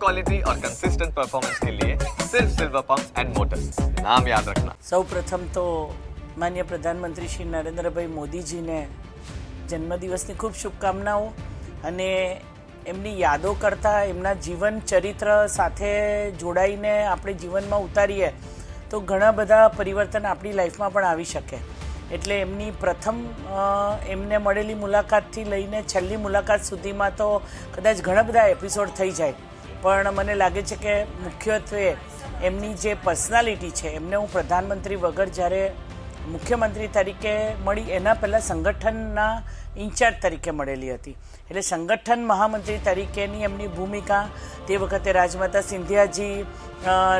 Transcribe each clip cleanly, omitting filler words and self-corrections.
Quality और consistent performance के लिए सिर्फ सिल्वर पंप्स एंड मोटर्स, नाम याद रखना। સૌપ્રથમ તો માનનીય પ્રધાનમંત્રી શ્રી નરેન્દ્રભાઈ મોદીજીને જન્મદિવસની ખૂબ શુભકામનાઓ અને એમની યાદો કરતાં એમના જીવન ચરિત્ર સાથે જોડાઈને આપણે જીવનમાં ઉતારીએ તો ઘણા બધા પરિવર્તન આપણી લાઈફમાં પણ આવી શકે. એટલે એમની પ્રથમ એમને મળેલી મુલાકાતથી લઈને છેલ્લી મુલાકાત સુધીમાં તો કદાચ ઘણા બધા એપિસોડ થઈ જાય, પણ મને લાગે છે કે મુખ્યત્વે એમની જે પર્સનાલિટી છે એમને હું પ્રધાનમંત્રી વગર જ્યારે મુખ્યમંત્રી તરીકે મળી એના પહેલાં સંગઠનના ઇન્ચાર્જ તરીકે મળેલી હતી. એટલે સંગઠન મહામંત્રી તરીકેની એમની ભૂમિકા તે વખતે રાજમાતા સિંધિયાજી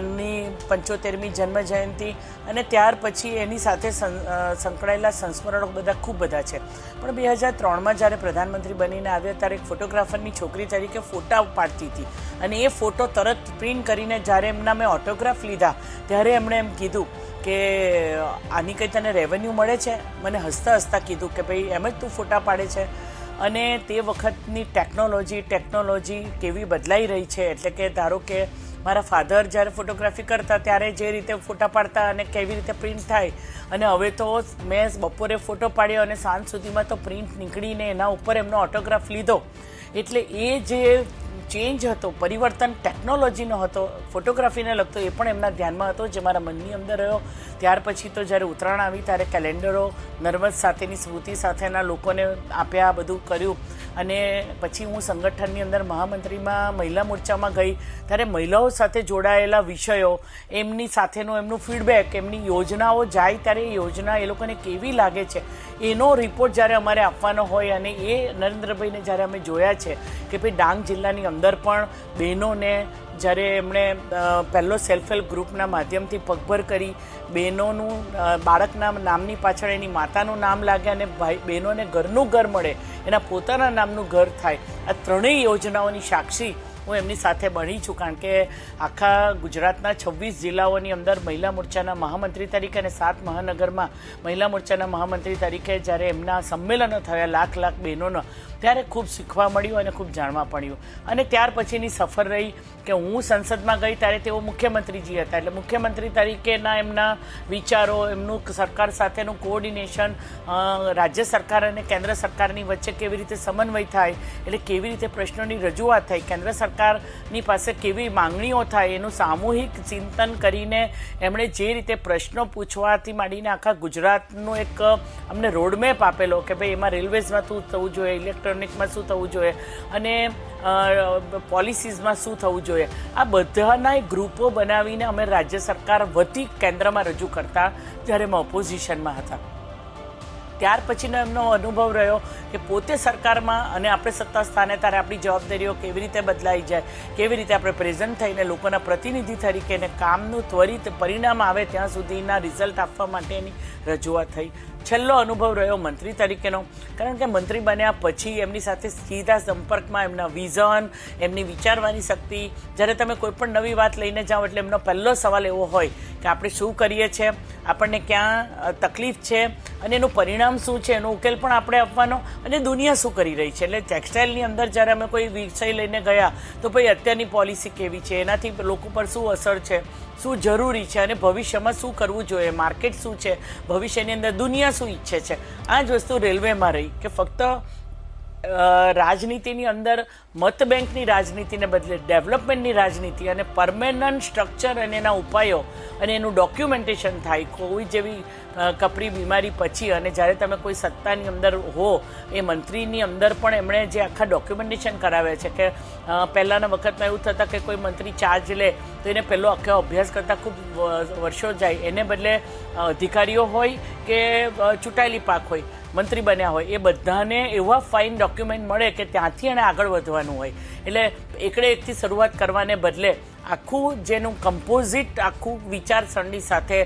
ની 75મી જન્મજયંતિ અને ત્યાર પછી એની સાથે સંકળાયેલા સંસ્મરણો ખૂબ બધા છે. પણ 2003માં જ્યારે પ્રધાનમંત્રી બનીને આવ્યા ત્યારે એક ફોટોગ્રાફરની છોકરી તરીકે ફોટા પાડતી હતી અને એ ફોટો તરત પ્રિન્ટ કરીને જ્યારે એમના મેં ઓટોગ્રાફ લીધા ત્યારે એમણે એમ કીધું કે આની કંઈ તને રેવન્યુ મળે છે? મને હસતા હસતા કીધું કે ભાઈ એમ જ તું ફોટા પાડે છે. અને તે વખતની ટેકનોલોજી કેવી બદલાઈ રહી છે. એટલે કે ધારો કે મારા ફાધર જ્યારે ફોટોગ્રાફી કરતા ત્યારે જે રીતે ફોટા પાડતા અને કેવી રીતે પ્રિન્ટ થાય, અને હવે તો મેં બપોરે ફોટો પાડ્યો અને સાંજ સુધીમાં તો પ્રિન્ટ નીકળીને એના ઉપર એમનો ઓટોગ્રાફ લીધો. એટલે એ જે ચેન્જ હતો, પરિવર્તન ટેકનોલોજીનો હતો, ફોટોગ્રાફીને લગતો, એ પણ એમના ધ્યાનમાં હતો, જે મારા મનની અંદર રહ્યો. ત્યાર પછી તો જ્યારે ઉત્તરાયણ આવી ત્યારે કેલેન્ડરો નર્મદ સાથેની સ્મૃતિ સાથેના લોકોને આપ્યા, બધું કર્યું. અને પછી હું સંગઠનની અંદર મહામંત્રીમાં મહિલા મોરચામાં ગઈ ત્યારે મહિલાઓ સાથે જોડાયેલા વિષયો, એમની સાથેનું એમનું ફીડબેક, એમની યોજનાઓ જાય ત્યારે એ યોજના એ લોકોને કેવી લાગે છે એનો રિપોર્ટ જ્યારે અમારે આપવાનો હોય. અને એ નરેન્દ્રભાઈને જ્યારે અમે જોયા છે કે ભાઈ ડાંગ જિલ્લાની અંદર પણ બહેનોને જ્યારે એમણે પહેલો સેલ્ફ હેલ્પ ગ્રુપના માધ્યમથી પગભર કરી, બહેનોનું બાળકના નામની પાછળ એની માતાનું નામ લાગે અને બહેનોને ઘરનું ઘર મળે, એના પોતાના નામનું ઘર થાય. આ ત્રણેય યોજનાઓની સાક્ષી હું એમની સાથે બની છું, કારણ કે આખા ગુજરાતના 26 જિલ્લાઓની અંદર મહિલા મોરચાના મહામંત્રી તરીકે અને 7 મહાનગરમાં મહિલા મોરચાના મહામંત્રી તરીકે જ્યારે એમના સંમેલનો થયા લાખ બહેનોનો, ત્યારે ખૂબ શીખવા મળ્યું અને ખૂબ જાણવા પડ્યું. અને ત્યાર પછીની સફર રહી કે હું સંસદમાં ગઈ ત્યારે તેઓ મુખ્યમંત્રીજી હતા. એટલે મુખ્યમંત્રી તરીકેના એમના વિચારો, એમનું સરકાર સાથેનું કોઓર્ડિનેશન, રાજ્ય સરકાર અને કેન્દ્ર સરકારની વચ્ચે કેવી રીતે સમન્વય થાય, એટલે કેવી રીતે પ્રશ્નોની રજૂઆત થાય, કેન્દ્ર સરકારની પાસે કેવી માંગણીઓ થાય, એનું સામૂહિક ચિંતન કરીને એમણે જે રીતે પ્રશ્નો પૂછવાથી માંડીને આખા ગુજરાતનો એક અમને રોડમેપ આપેલો કે ભાઈ એમાં રેલવેઝમાં શું થવું જોઈએ, ઇલેક્ટ્રોનિકમાં શું થવું જોઈએ અને પોલિસીઝમાં શું થવું જોઈએ. આ બધાના ગ્રુપો બનાવીને અમે રાજ્ય સરકાર વતી કેન્દ્રમાં રજૂ કરતા જ્યારે અમે ઓપોઝિશનમાં હતા. ત્યાર પછીનો એમનો અનુભવ રહ્યો કે પોતે સરકારમાં અને આપણે સત્તા સ્થાને ત્યારે આપણી જવાબદારીઓ કેવી રીતે બદલાઈ જાય, કેવી રીતે આપણે પ્રેઝન્ટ થઈને લોકોના પ્રતિનિધિ તરીકે કામનું ત્વરિત પરિણામ આવે ત્યાં સુધીના રિઝલ્ટ આપવા માટેની રજૂઆત થઈ. છેલ્લો અનુભવ રહ્યો મંત્રી તરીકેનો, કારણ કે મંત્રી બન્યા પછી એમની સાથે સીધા સંપર્કમાં એમના વિઝન, એમની વિચારવાની શક્તિ, જ્યારે તમે કોઈ પણ નવી વાત લઈને જાઓ એટલે એમનો પહેલો સવાલ એવો હોય કે આપણે શું કરીએ છીએ, આપણને ક્યાં તકલીફ છે અને એનું પરિણામ શું છે, એનો ઉકેલ પણ આપણે આપવાનો, અને દુનિયા શું કરી રહી છે. એટલે ટેક્સટાઇલની અંદર જ્યારે અમે કોઈ વિષય લઈને ગયા તો ભાઈ અત્યારની પોલિસી કેવી છે, એનાથી લોકો પર શું અસર છે, શું જરૂરી છે અને ભવિષ્યમાં શું કરવું જોઈએ, માર્કેટ શું છે, ભવિષ્યની અંદર દુનિયા શું ઈચ્છે છે. આ જ વસ્તુ રેલવેમાં રહી કે ફક્ત રાજનીતિની અંદર મત બેંકની રાજનીતિને બદલે ડેવલપમેન્ટની રાજનીતિ અને પરમેનન્ટ સ્ટ્રક્ચર અને એના ઉપાયો અને એનું ડોક્યુમેન્ટેશન થાય. કોવિડ જેવી કપરી બીમારી પછી અને જ્યારે તમે કોઈ સત્તાની અંદર હો, એ મંત્રીની અંદર પણ એમણે જે આખા ડોક્યુમેન્ટેશન કરાવ્યા છે કે પહેલાંના વખતમાં એવું થતાં કે કોઈ મંત્રી ચાર્જ લે તો એને પહેલો આખો અભ્યાસ કરતાં ખૂબ વર્ષો જાય, એને બદલે અધિકારીઓ હોય કે ચૂંટાયેલી પાક હોય, મંત્રી બન્યા હોય, એ બધાને એવા ફાઇન ડોક્યુમેન્ટ મળે કે ત્યાંથી એને આગળ વધવાનું હોય. એટલે એકથી શરૂઆત કરવાને બદલે આખું જેનું કમ્પોઝિટ આખું વિચારસરણી સાથે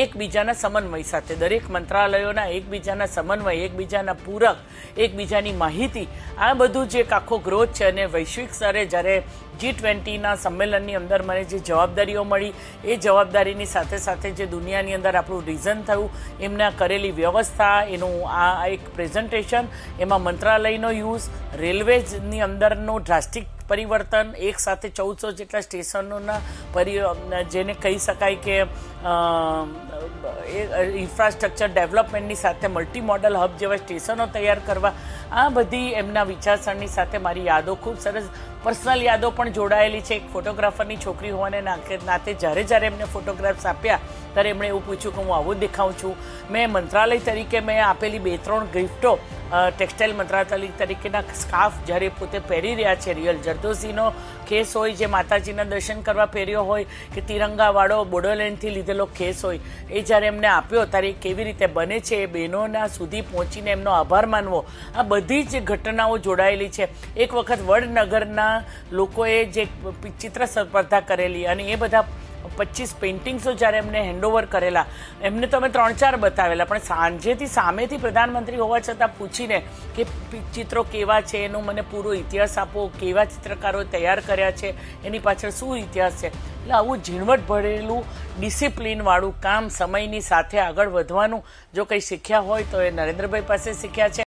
એકબીજાના સમન્વય સાથે દરેક મંત્રાલયોના એકબીજાના સમન્વય, એકબીજાના પૂરક, એકબીજાની માહિતી, આ બધું જે એક આખો ગ્રોથ છે. અને વૈશ્વિક સ્તરે જ્યારે G20ના સંમેલનની અંદર મને જે જવાબદારીઓ મળી, એ જવાબદારીની સાથે સાથે જે દુનિયાની અંદર આપણું રિઝન થયું, એમના કરેલી વ્યવસ્થા, એનું આ એક પ્રેઝન્ટેશન, એમાં મંત્રાલયનો યુઝ, રેલવેઝની અંદરનો ડ્રાસ્ટિક પરિવર્તન, એક સાથે 1400 જેટલા સ્ટેશનોના જેને કહી શકાય કે ઇન્ફ્રાસ્ટ્રક્ચર ડેવલપમેન્ટની સાથે મલ્ટી મોડલ હબ જેવા સ્ટેશનો તૈયાર કરવા, આ બધી એમના વિચારસરણી સાથે મારી યાદો ખૂબ સરસ પર્સનલ યાદો પણ જોડાયેલી છે. એક ફોટોગ્રાફરની છોકરી હોવાને નાતે જ્યારે એમને ફોટોગ્રાફ્સ આપ્યા ત્યારે એમણે એવું પૂછ્યું કે હું આવું દેખાઉં છું. મેં મંત્રાલય તરીકે મેં આપેલી 2-3 ગિફ્ટો, ટેક્સટાઇલ મંત્રાલય તરીકેના સ્કાર્ફ જ્યારે પોતે પહેરી રહ્યા છે, રિયલ જરદોશીનો ખેસ હોય જે માતાજીના દર્શન કરવા પહેર્યો હોય કે તિરંગાવાળો બોડોલેન્ડથી લીધેલો ખેસ હોય, એ જ્યારે એમને આપ્યો ત્યારે કેવી રીતે બને છે એ બહેનોના સુધી પહોંચીને એમનો આભાર માનવો, આ બધી જ ઘટનાઓ જોડાયેલી છે. એક વખત વડનગરના લોકોએ જે ચિત્ર સ્પર્ધા કરેલી અને એ બધા 25 પેઇન્ટિંગ્સો જ્યારે એમને હેન્ડઓવર કરેલા, એમને તો અમે 3-4 બતાવેલા, પણ સાંજેથી સામેથી પ્રધાનમંત્રી હોવા છતાં પૂછીને કે ચિત્રો કેવા છે, એનો મને પૂરો ઇતિહાસ આપો, કેવા ચિત્રકારો તૈયાર કર્યા છે, એની પાછળ શું ઇતિહાસ છે. એટલે આવું ઝીણવટ ભરેલું ડિસિપ્લિનવાળું કામ, સમયની સાથે આગળ વધવાનું જો કંઈ શીખ્યા હોય તો એ નરેન્દ્રભાઈ પાસે શીખ્યા છે.